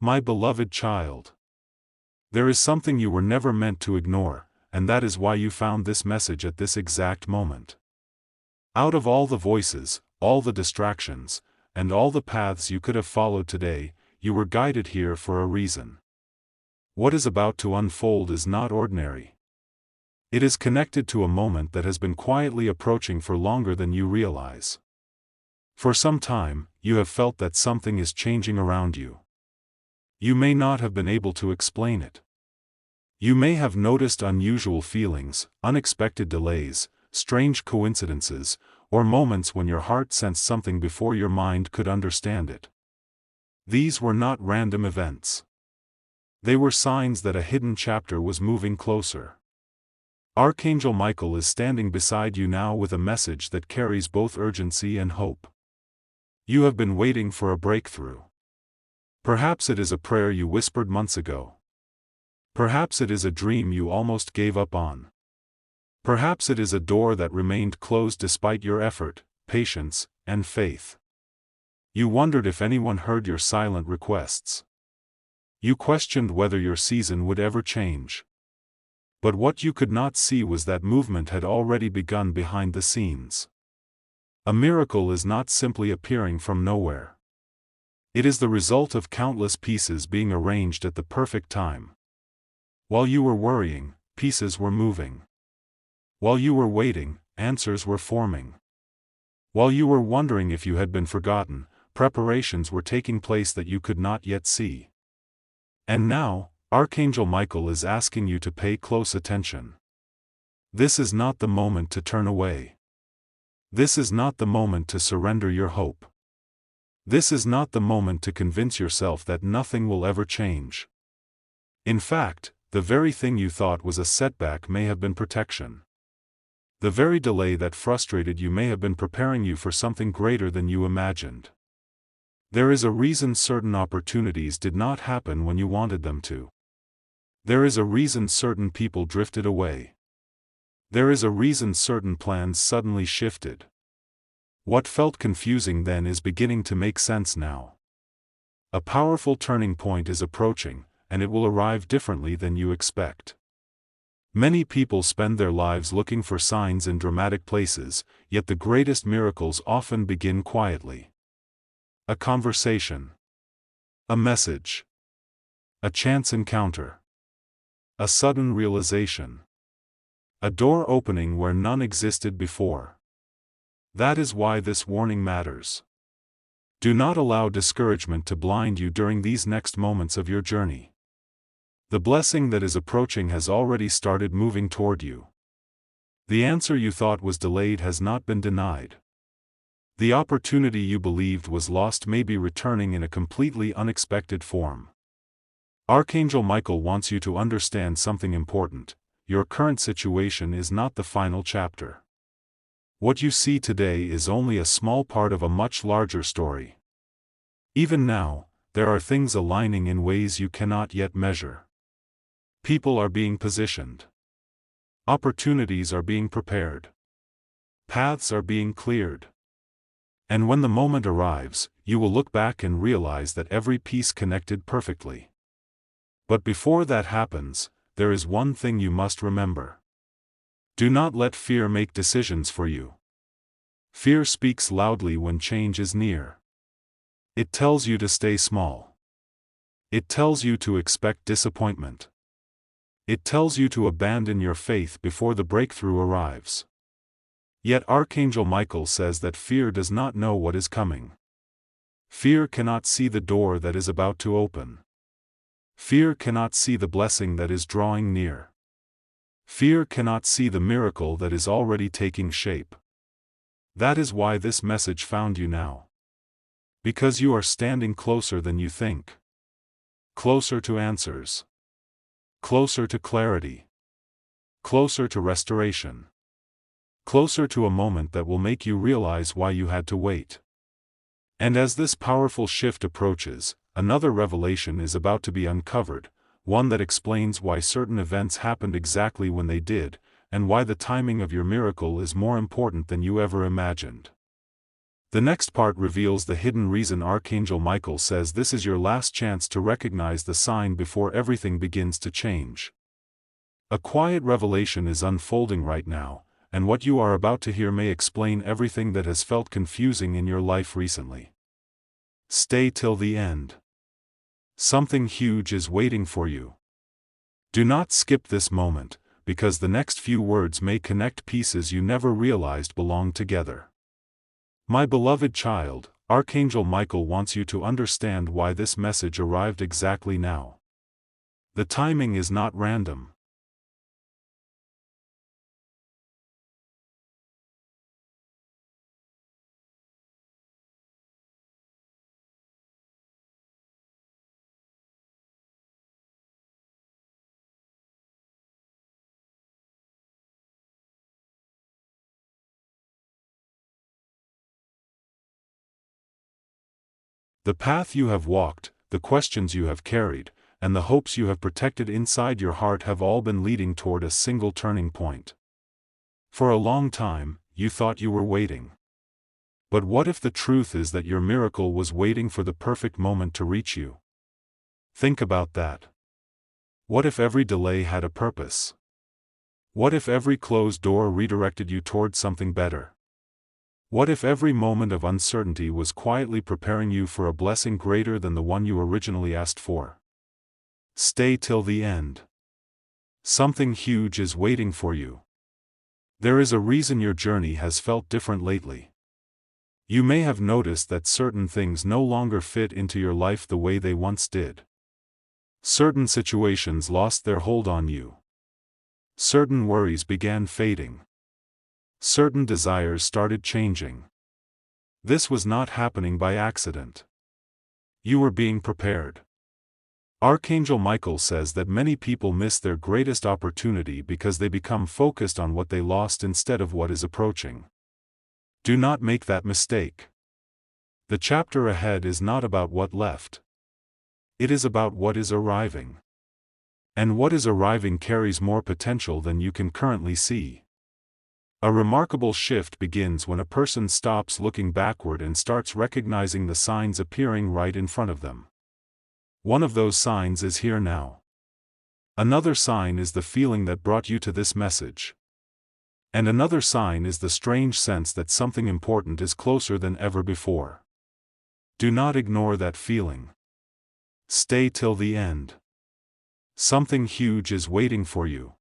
My beloved child. There is something you were never meant to ignore, and that is why you found this message at this exact moment. Out of all the voices, all the distractions, and all the paths you could have followed today, you were guided here for a reason. What is about to unfold is not ordinary. It is connected to a moment that has been quietly approaching for longer than you realize. For some time, you have felt that something is changing around you. You may not have been able to explain it. You may have noticed unusual feelings, unexpected delays, strange coincidences, or moments when your heart sensed something before your mind could understand it. These were not random events. They were signs that a hidden chapter was moving closer. Archangel Michael is standing beside you now with a message that carries both urgency and hope. You have been waiting for a breakthrough. Perhaps it is a prayer you whispered months ago. Perhaps it is a dream you almost gave up on. Perhaps it is a door that remained closed despite your effort, patience, and faith. You wondered if anyone heard your silent requests. You questioned whether your season would ever change. But what you could not see was that movement had already begun behind the scenes. A miracle is not simply appearing from nowhere. It is the result of countless pieces being arranged at the perfect time. While you were worrying, pieces were moving. While you were waiting, answers were forming. While you were wondering if you had been forgotten, preparations were taking place that you could not yet see. And now, Archangel Michael is asking you to pay close attention. This is not the moment to turn away. This is not the moment to surrender your hope. This is not the moment to convince yourself that nothing will ever change. In fact, the very thing you thought was a setback may have been protection. The very delay that frustrated you may have been preparing you for something greater than you imagined. There is a reason certain opportunities did not happen when you wanted them to. There is a reason certain people drifted away. There is a reason certain plans suddenly shifted. What felt confusing then is beginning to make sense now. A powerful turning point is approaching, and it will arrive differently than you expect. Many people spend their lives looking for signs in dramatic places, yet the greatest miracles often begin quietly. A conversation. A message. A chance encounter. A sudden realization. A door opening where none existed before. That is why this warning matters. Do not allow discouragement to blind you during these next moments of your journey. The blessing that is approaching has already started moving toward you. The answer you thought was delayed has not been denied. The opportunity you believed was lost may be returning in a completely unexpected form. Archangel Michael wants you to understand something important. Your current situation is not the final chapter. What you see today is only a small part of a much larger story. Even now, there are things aligning in ways you cannot yet measure. People are being positioned. Opportunities are being prepared. Paths are being cleared. And when the moment arrives, you will look back and realize that every piece connected perfectly. But before that happens, there is one thing you must remember. Do not let fear make decisions for you. Fear speaks loudly when change is near. It tells you to stay small. It tells you to expect disappointment. It tells you to abandon your faith before the breakthrough arrives. Yet Archangel Michael says that fear does not know what is coming. Fear cannot see the door that is about to open. Fear cannot see the blessing that is drawing near. Fear cannot see the miracle that is already taking shape. That is why this message found you now. Because you are standing closer than you think. Closer to answers. Closer to clarity. Closer to restoration. Closer to a moment that will make you realize why you had to wait. And as this powerful shift approaches, another revelation is about to be uncovered, one that explains why certain events happened exactly when they did, and why the timing of your miracle is more important than you ever imagined. The next part reveals the hidden reason Archangel Michael says this is your last chance to recognize the sign before everything begins to change. A quiet revelation is unfolding right now, and what you are about to hear may explain everything that has felt confusing in your life recently. Stay till the end. Something huge is waiting for you. Do not skip this moment, because the next few words may connect pieces you never realized belonged together. My beloved child, Archangel Michael wants you to understand why this message arrived exactly now. The timing is not random. The path you have walked, the questions you have carried, and the hopes you have protected inside your heart have all been leading toward a single turning point. For a long time, you thought you were waiting. But what if the truth is that your miracle was waiting for the perfect moment to reach you? Think about that. What if every delay had a purpose? What if every closed door redirected you toward something better? What if every moment of uncertainty was quietly preparing you for a blessing greater than the one you originally asked for? Stay till the end. Something huge is waiting for you. There is a reason your journey has felt different lately. You may have noticed that certain things no longer fit into your life the way they once did. Certain situations lost their hold on you. Certain worries began fading. Certain desires started changing. This was not happening by accident. You were being prepared. Archangel Michael says that many people miss their greatest opportunity because they become focused on what they lost instead of what is approaching. Do not make that mistake. The chapter ahead is not about what left. It is about what is arriving. And what is arriving carries more potential than you can currently see. A remarkable shift begins when a person stops looking backward and starts recognizing the signs appearing right in front of them. One of those signs is here now. Another sign is the feeling that brought you to this message. And another sign is the strange sense that something important is closer than ever before. Do not ignore that feeling. Stay till the end. Something huge is waiting for you.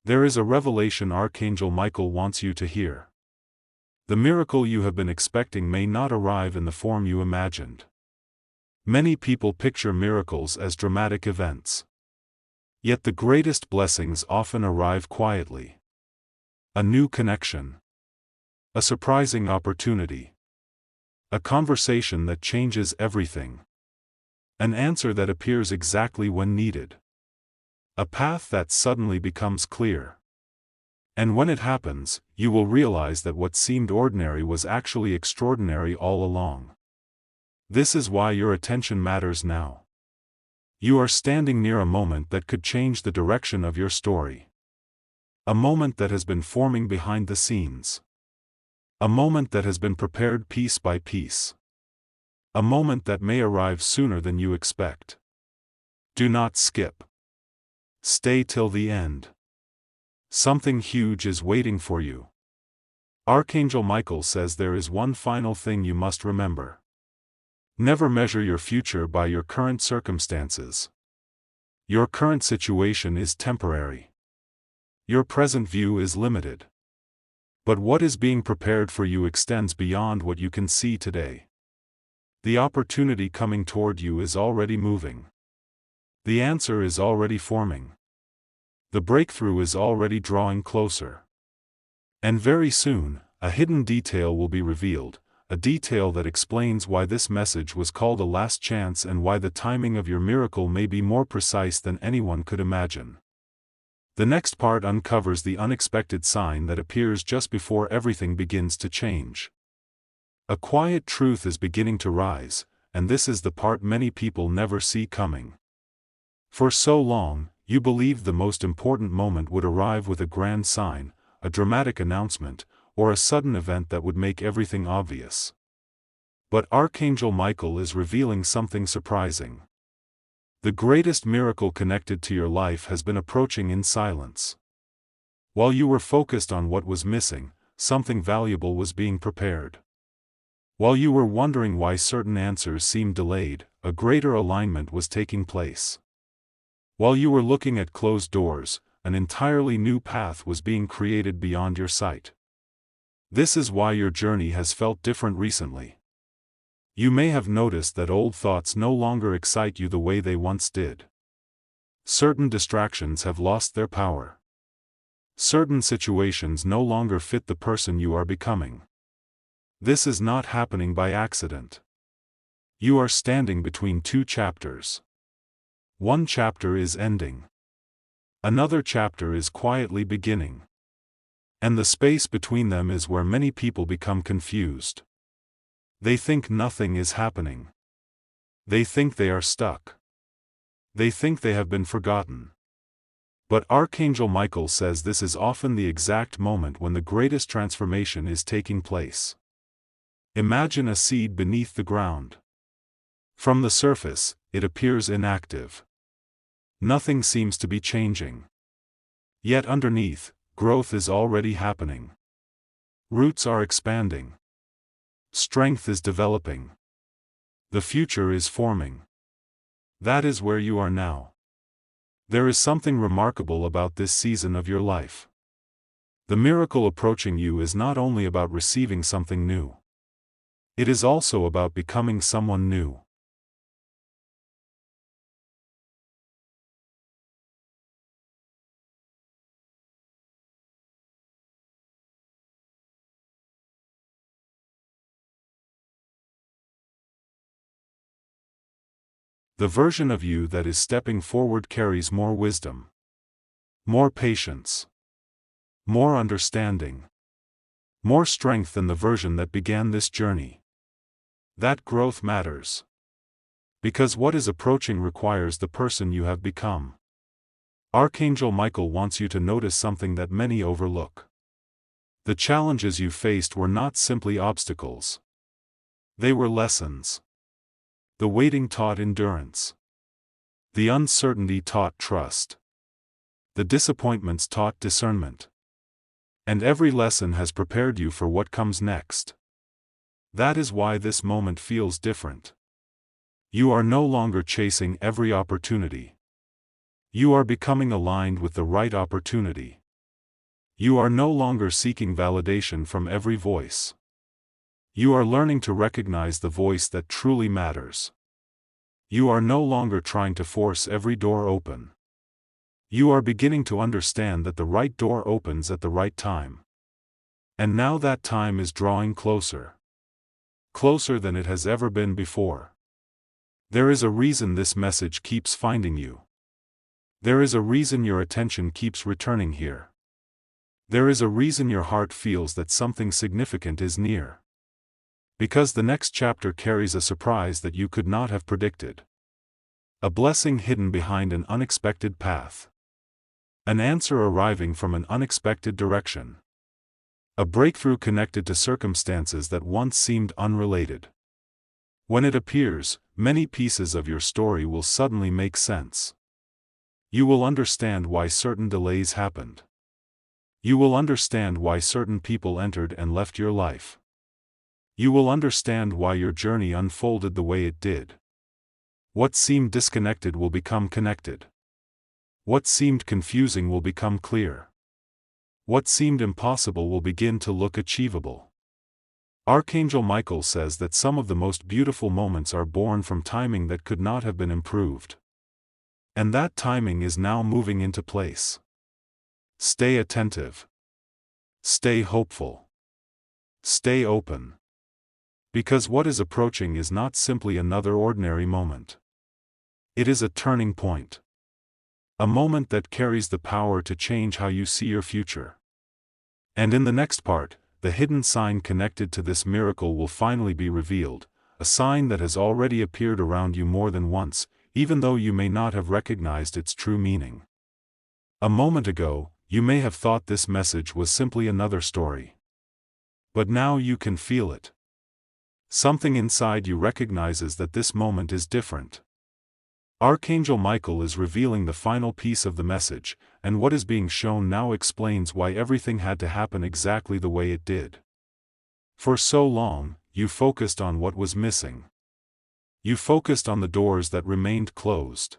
There is a revelation Archangel Michael wants you to hear. The miracle you have been expecting may not arrive in the form you imagined. Many people picture miracles as dramatic events. Yet the greatest blessings often arrive quietly. A new connection. A surprising opportunity. A conversation that changes everything. An answer that appears exactly when needed. A path that suddenly becomes clear. And when it happens, you will realize that what seemed ordinary was actually extraordinary all along. This is why your attention matters now. You are standing near a moment that could change the direction of your story. A moment that has been forming behind the scenes. A moment that has been prepared piece by piece. A moment that may arrive sooner than you expect. Do not skip. Stay till the end. Something huge is waiting for you. Archangel Michael says there is one final thing you must remember. Never measure your future by your current circumstances. Your current situation is temporary. Your present view is limited. But what is being prepared for you extends beyond what you can see today. The opportunity coming toward you is already moving. The answer is already forming. The breakthrough is already drawing closer. And very soon, a hidden detail will be revealed, a detail that explains why this message was called a last chance and why the timing of your miracle may be more precise than anyone could imagine. The next part uncovers the unexpected sign that appears just before everything begins to change. A quiet truth is beginning to rise, and this is the part many people never see coming. For so long, you believed the most important moment would arrive with a grand sign, a dramatic announcement, or a sudden event that would make everything obvious. But Archangel Michael is revealing something surprising. The greatest miracle connected to your life has been approaching in silence. While you were focused on what was missing, something valuable was being prepared. While you were wondering why certain answers seemed delayed, a greater alignment was taking place. While you were looking at closed doors, an entirely new path was being created beyond your sight. This is why your journey has felt different recently. You may have noticed that old thoughts no longer excite you the way they once did. Certain distractions have lost their power. Certain situations no longer fit the person you are becoming. This is not happening by accident. You are standing between two chapters. One chapter is ending. Another chapter is quietly beginning. And the space between them is where many people become confused. They think nothing is happening. They think they are stuck. They think they have been forgotten. But Archangel Michael says this is often the exact moment when the greatest transformation is taking place. Imagine a seed beneath the ground. From the surface, it appears inactive. Nothing seems to be changing. Yet underneath, growth is already happening. Roots are expanding. Strength is developing. The future is forming. That is where you are now. There is something remarkable about this season of your life. The miracle approaching you is not only about receiving something new. It is also about becoming someone new. The version of you that is stepping forward carries more wisdom, more patience, more understanding, more strength than the version that began this journey. That growth matters. Because what is approaching requires the person you have become. Archangel Michael wants you to notice something that many overlook. The challenges you faced were not simply obstacles. They were lessons. The waiting taught endurance. The uncertainty taught trust. The disappointments taught discernment. And every lesson has prepared you for what comes next. That is why this moment feels different. You are no longer chasing every opportunity. You are becoming aligned with the right opportunity. You are no longer seeking validation from every voice. You are learning to recognize the voice that truly matters. You are no longer trying to force every door open. You are beginning to understand that the right door opens at the right time. And now that time is drawing closer. Closer than it has ever been before. There is a reason this message keeps finding you. There is a reason your attention keeps returning here. There is a reason your heart feels that something significant is near. Because the next chapter carries a surprise that you could not have predicted. A blessing hidden behind an unexpected path. An answer arriving from an unexpected direction. A breakthrough connected to circumstances that once seemed unrelated. When it appears, many pieces of your story will suddenly make sense. You will understand why certain delays happened. You will understand why certain people entered and left your life. You will understand why your journey unfolded the way it did. What seemed disconnected will become connected. What seemed confusing will become clear. What seemed impossible will begin to look achievable. Archangel Michael says that some of the most beautiful moments are born from timing that could not have been improved. And that timing is now moving into place. Stay attentive. Stay hopeful. Stay open. Because what is approaching is not simply another ordinary moment. It is a turning point. A moment that carries the power to change how you see your future. And in the next part, the hidden sign connected to this miracle will finally be revealed, a sign that has already appeared around you more than once, even though you may not have recognized its true meaning. A moment ago, you may have thought this message was simply another story. But now you can feel it. Something inside you recognizes that this moment is different. Archangel Michael is revealing the final piece of the message, and what is being shown now explains why everything had to happen exactly the way it did. For so long, you focused on what was missing. You focused on the doors that remained closed.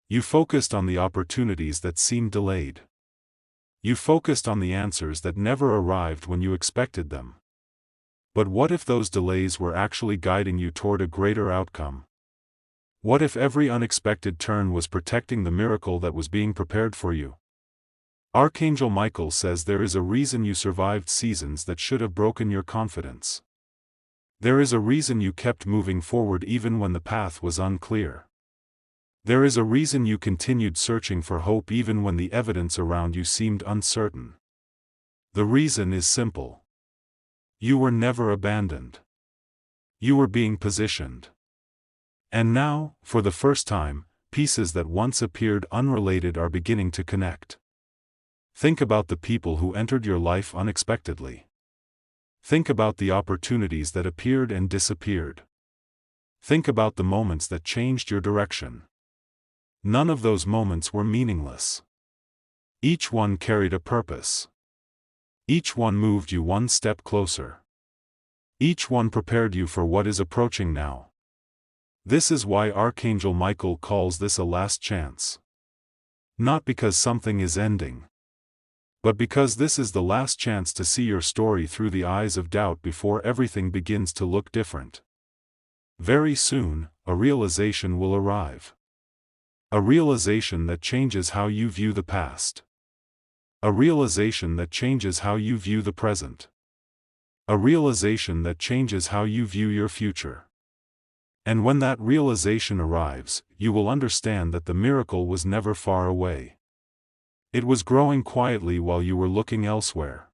You focused on the opportunities that seemed delayed. You focused on the answers that never arrived when you expected them. But what if those delays were actually guiding you toward a greater outcome? What if every unexpected turn was protecting the miracle that was being prepared for you? Archangel Michael says there is a reason you survived seasons that should have broken your confidence. There is a reason you kept moving forward even when the path was unclear. There is a reason you continued searching for hope even when the evidence around you seemed uncertain. The reason is simple. You were never abandoned. You were being positioned. And now, for the first time, pieces that once appeared unrelated are beginning to connect. Think about the people who entered your life unexpectedly. Think about the opportunities that appeared and disappeared. Think about the moments that changed your direction. None of those moments were meaningless. Each one carried a purpose. Each one moved you one step closer. Each one prepared you for what is approaching now. This is why Archangel Michael calls this a last chance. Not because something is ending, but because this is the last chance to see your story through the eyes of doubt before everything begins to look different. Very soon, a realization will arrive. A realization that changes how you view the past. A realization that changes how you view the present. A realization that changes how you view your future. And when that realization arrives, you will understand that the miracle was never far away. It was growing quietly while you were looking elsewhere.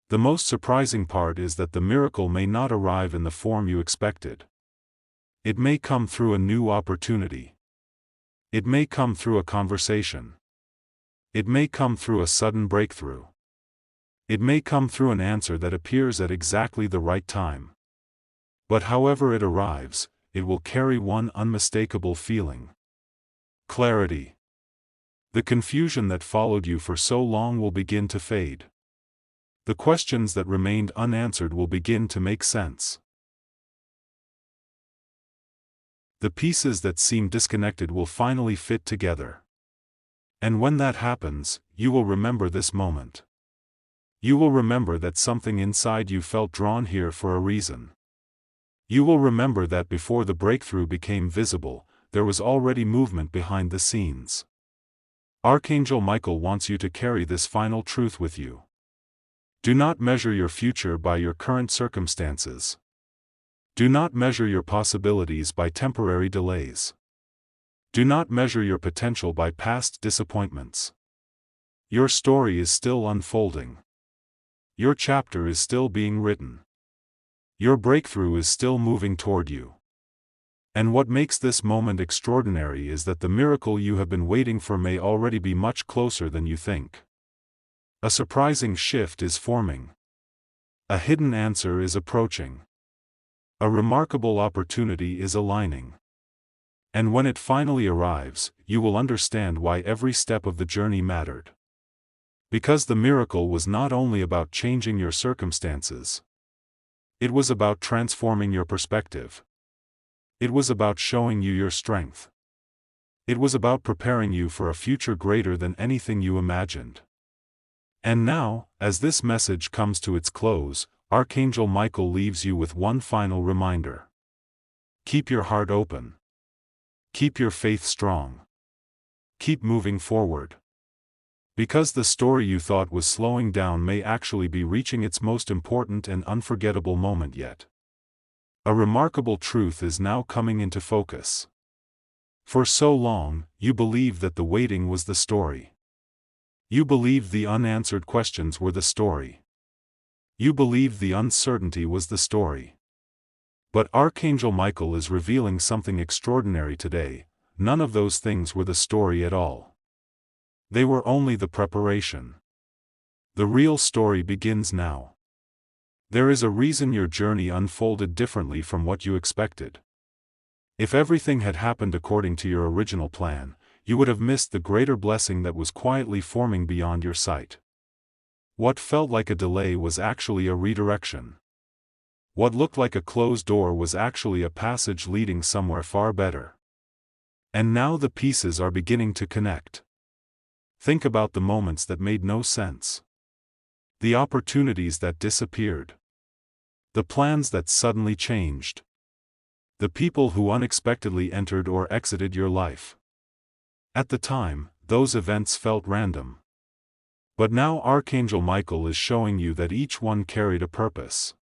The most surprising part is that the miracle may not arrive in the form you expected. It may come through a new opportunity. It may come through a conversation. It may come through a sudden breakthrough. It may come through an answer that appears at exactly the right time. But however it arrives, it will carry one unmistakable feeling. Clarity. The confusion that followed you for so long will begin to fade. The questions that remained unanswered will begin to make sense. The pieces that seem disconnected will finally fit together. And when that happens, you will remember this moment. You will remember that something inside you felt drawn here for a reason. You will remember that before the breakthrough became visible, there was already movement behind the scenes. Archangel Michael wants you to carry this final truth with you. Do not measure your future by your current circumstances. Do not measure your possibilities by temporary delays. Do not measure your potential by past disappointments. Your story is still unfolding. Your chapter is still being written. Your breakthrough is still moving toward you. And what makes this moment extraordinary is that the miracle you have been waiting for may already be much closer than you think. A surprising shift is forming. A hidden answer is approaching. A remarkable opportunity is aligning. And when it finally arrives, you will understand why every step of the journey mattered. Because the miracle was not only about changing your circumstances. It was about transforming your perspective. It was about showing you your strength. It was about preparing you for a future greater than anything you imagined. And now, as this message comes to its close, Archangel Michael leaves you with one final reminder. Keep your heart open. Keep your faith strong. Keep moving forward. Because the story you thought was slowing down may actually be reaching its most important and unforgettable moment yet. A remarkable truth is now coming into focus. For so long, you believed that the waiting was the story. You believed the unanswered questions were the story. You believed the uncertainty was the story. But Archangel Michael is revealing something extraordinary today. None of those things were the story at all. They were only the preparation. The real story begins now. There is a reason your journey unfolded differently from what you expected. If everything had happened according to your original plan, you would have missed the greater blessing that was quietly forming beyond your sight. What felt like a delay was actually a redirection. What looked like a closed door was actually a passage leading somewhere far better. And now the pieces are beginning to connect. Think about the moments that made no sense. The opportunities that disappeared. The plans that suddenly changed. The people who unexpectedly entered or exited your life. At the time, those events felt random. But now Archangel Michael is showing you that each one carried a purpose.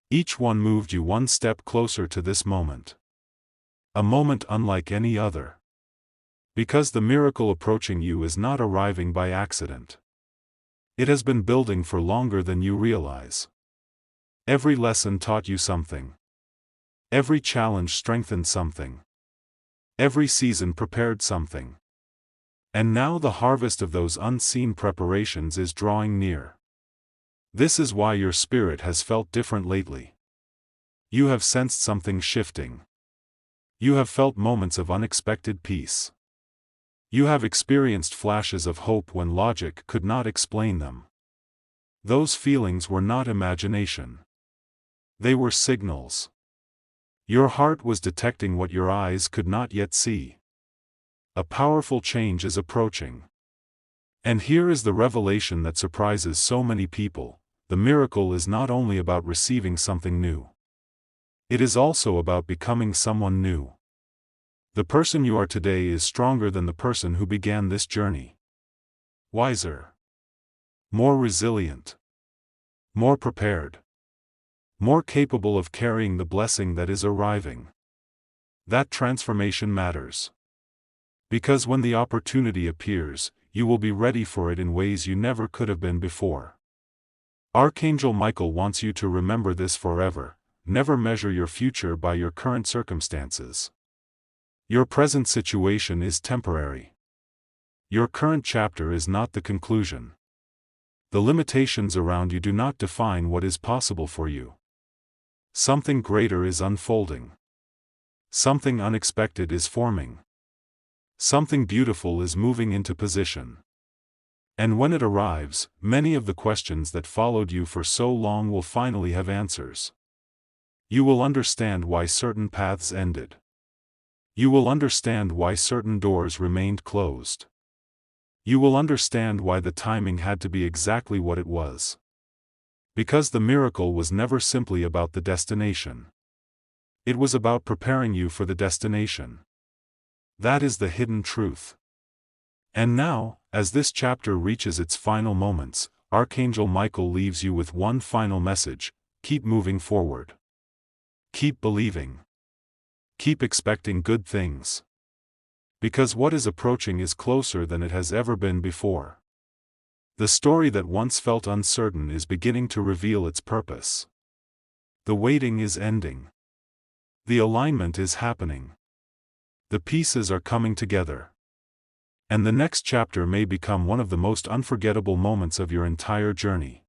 Each one moved you one step closer to this moment. A moment unlike any other. Because the miracle approaching you is not arriving by accident. It has been building for longer than you realize. Every lesson taught you something. Every challenge strengthened something. Every season prepared something. And now the harvest of those unseen preparations is drawing near. This is why your spirit has felt different lately. You have sensed something shifting. You have felt moments of unexpected peace. You have experienced flashes of hope when logic could not explain them. Those feelings were not imagination. They were signals. Your heart was detecting what your eyes could not yet see. A powerful change is approaching. And here is the revelation that surprises so many people: the miracle is not only about receiving something new. It is also about becoming someone new. The person you are today is stronger than the person who began this journey. Wiser. More resilient. More prepared. More capable of carrying the blessing that is arriving. That transformation matters. Because when the opportunity appears, you will be ready for it in ways you never could have been before. Archangel Michael wants you to remember this forever: never measure your future by your current circumstances. Your present situation is temporary. Your current chapter is not the conclusion. The limitations around you do not define what is possible for you. Something greater is unfolding. Something unexpected is forming. Something beautiful is moving into position. And when it arrives, many of the questions that followed you for so long will finally have answers. You will understand why certain paths ended. You will understand why certain doors remained closed. You will understand why the timing had to be exactly what it was. Because the miracle was never simply about the destination. It was about preparing you for the destination. That is the hidden truth. And now, as this chapter reaches its final moments, Archangel Michael leaves you with one final message: keep moving forward. Keep believing. Keep expecting good things. Because what is approaching is closer than it has ever been before. The story that once felt uncertain is beginning to reveal its purpose. The waiting is ending. The alignment is happening. The pieces are coming together. And the next chapter may become one of the most unforgettable moments of your entire journey.